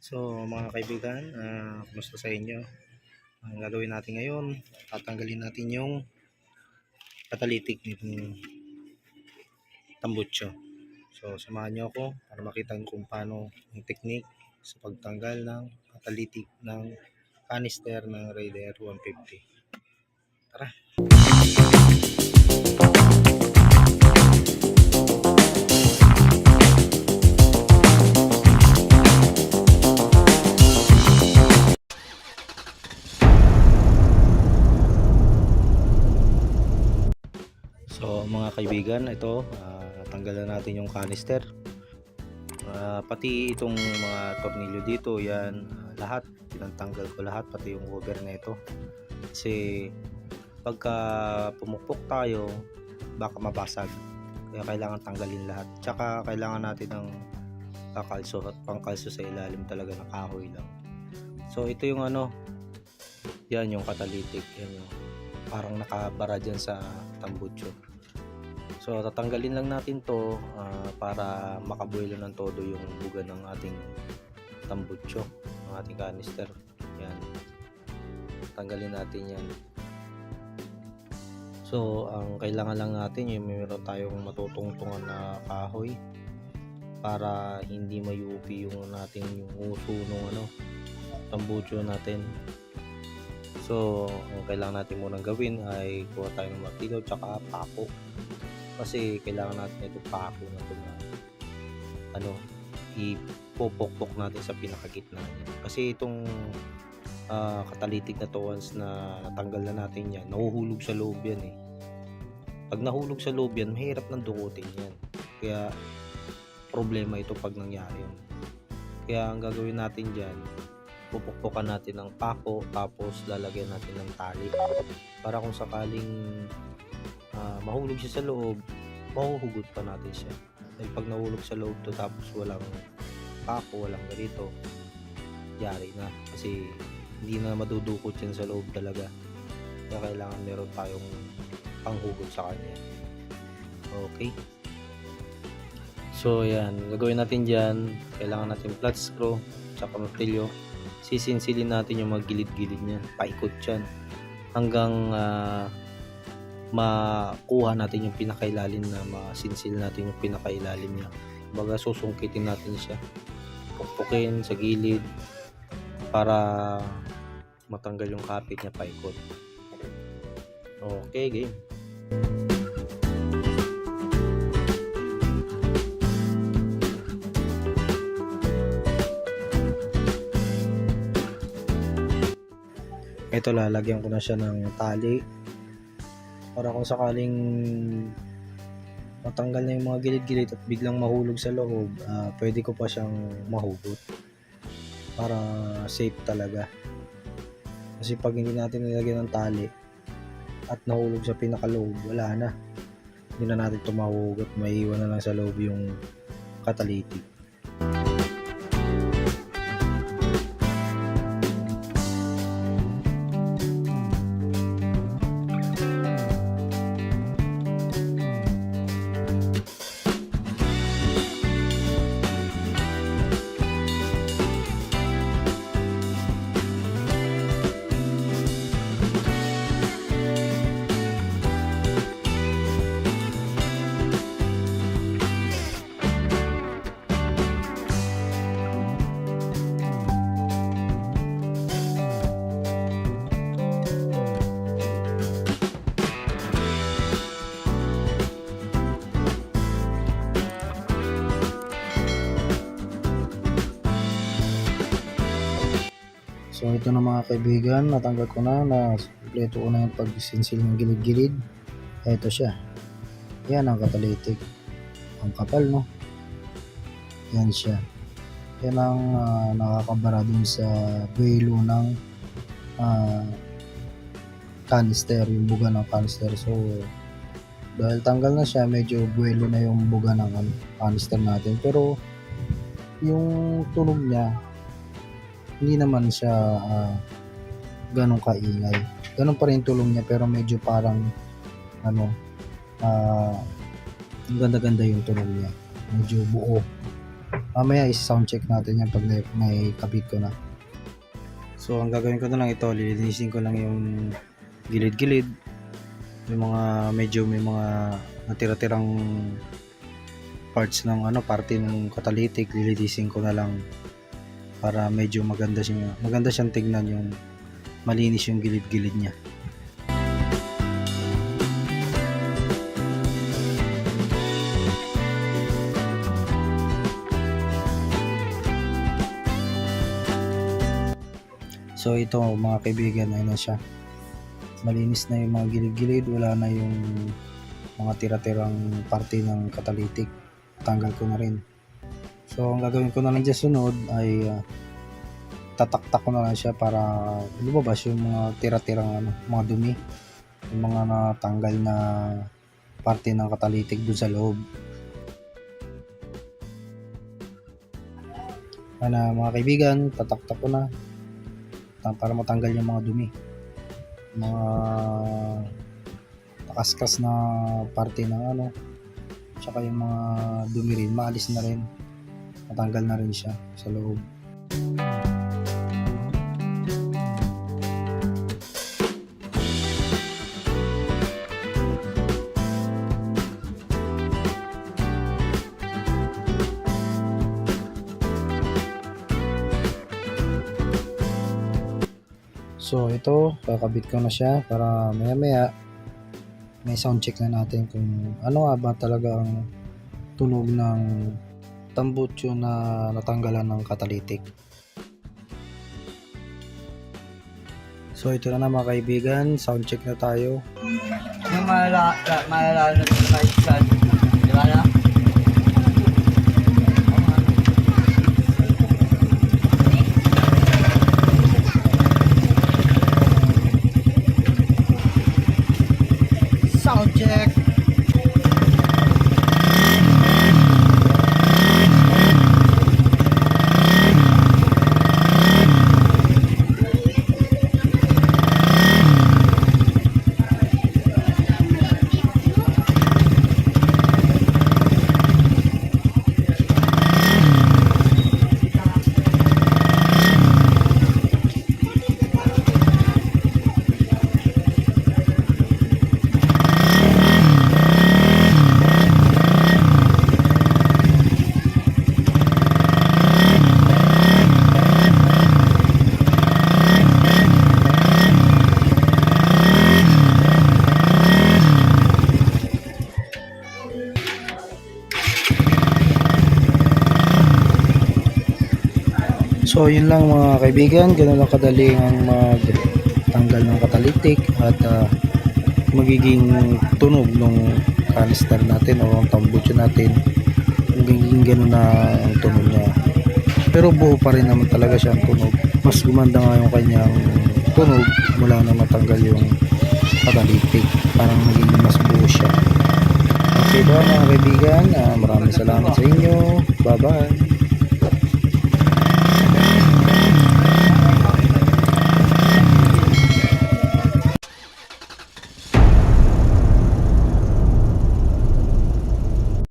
So mga kaibigan, kumusta sa inyo? Ang gagawin natin ngayon, tatanggalin natin yung catalytic nitong tambutso. So samahan nyo ako para makita nyo kung paano yung technique sa pagtanggal ng catalytic ng canister ng Raider 150. Tara! So mga kaibigan, ito tanggalan natin yung canister. Pati itong mga tornilyo dito, yan lahat tinatanggal ko lahat, pati yung cover na ito. Kasi pagka pumukpok tayo, baka mabasag. Kaya kailangan tanggalin lahat. Tsaka kailangan natin ng kakalso at pangkalso sa ilalim talaga ng kahoy lang. So ito yung yan yung catalytic, yan yung parang nakabara dyan sa tambutso. So tatanggalin lang natin to para makabuelo ng todo yung buga ng ating tambutso, ng ating canister. Yan, tanggalin natin yan. So ang kailangan lang natin yung meron tayong matutungtungan na kahoy para hindi mayupi yung natin yung uso ng tambutso natin. So ang kailangan natin munang gawin ay kuha tayo ng martilyo tsaka pako, kasi kailangan natin ito pako na ito na ipopokpok natin sa pinakagitna niya. Kasi itong catalytic na to, once na natanggal na natin yan, nahuhulog sa loob yan eh. Pag nahulog sa loob yan, mahirap nang dukutin yan, kaya problema ito pag nangyari yan. Kaya ang gagawin natin dyan, pupukpukan natin ng pako, tapos lalagyan natin ng tali para kung sakaling mahulog siya sa loob, mahuhugot pa natin siya. Dahil pag nahulog sa loob to tapos walang pako, walang ganito, yari na, kasi hindi na madudukot yan sa loob talaga. Kaya kailangan meron tayong panghugot sa kanya. Okay, so yan, gagawin natin dyan, kailangan natin flat screw tsaka martilyo. Sisinsilin natin yung mga gilid-gilid niya, paikot yan hanggang makuha natin yung pinakailalim, na masinsil natin yung pinakailalim niya. Baga susungkitin natin siya, pukpukin sa gilid para matanggal yung kapit niya, paikot. Okay, game. Ito, lalagyan ko na siya ng tali para kung sakaling matanggal na yung mga gilid-gilid at biglang mahulog sa loob, pwede ko pa siyang mahugot para safe talaga. Kasi pag hindi natin nilagyan ng tali at nahulog sa pinakaloob, wala na, hindi na natin ito mahugot, maiiwan na lang sa loob yung catalytic. So ito na mga kaibigan, natanggal ko na kompleto ko na yung pagsinsil ng gilid-gilid. Ito siya, yan ang catalytic, ang kapal, no? Yan siya, yan ang nakakabara dun sa buwelo ng canister, yung buga ng canister. So dahil tanggal na siya, medyo buwelo na yung buga ng canister natin, pero yung tunog niya hindi naman siya ganong kaingay. Ganon pa rin tulong niya, pero medyo parang ganda-ganda yung tunog niya, medyo buo. Mamaya is-sound check natin yan pag may kabit ko na. So ang gagawin ko na lang ito, lilinisin ko lang yung gilid-gilid, yung mga medyo may mga natira-tirang parts ng parte ng catalytic, lilinisin ko na lang para medyo maganda siyang tignan, yung malinis yung gilid-gilid niya. So ito mga kaibigan, ayun na siya. Malinis na yung mga gilid-gilid, wala na yung mga tira-tirang parte ng catalytic. Tanggal ko na rin. So ang gagawin ko na lang dyan sunod ay tataktak ko na lang siya para lumabas yung mga tira-tirang mga dumi, yung mga natanggal na parte ng catalytic doon sa loob. Mga kaibigan, tataktak ko na para matanggal yung mga dumi, mga takaskas na parte ng tsaka yung mga dumi rin, maalis na rin, matanggal na rin siya sa loob. So ito, kakabit ko na siya para maya may sound check na natin kung ano nga ba talaga ang tunog ng tambutso na natanggalan ng catalytic. So ito na mga kaibigan, sound check na tayo. Yung malala na kahit saan, di ba na? Sound check. So yun lang mga kaibigan, ganoon lang kadali ang magtanggal ng catalytic at magiging tunog ng canister natin o ang tambutso natin, magiging ganoon na ang tunog niya. Pero buo pa rin naman talaga siya ang tunog. Mas gumanda nga yung kanyang tunog mula na matanggal yung catalytic, parang magiging mas buo siya. Okay ba mga kaibigan, maraming salamat sa inyo, bye bye.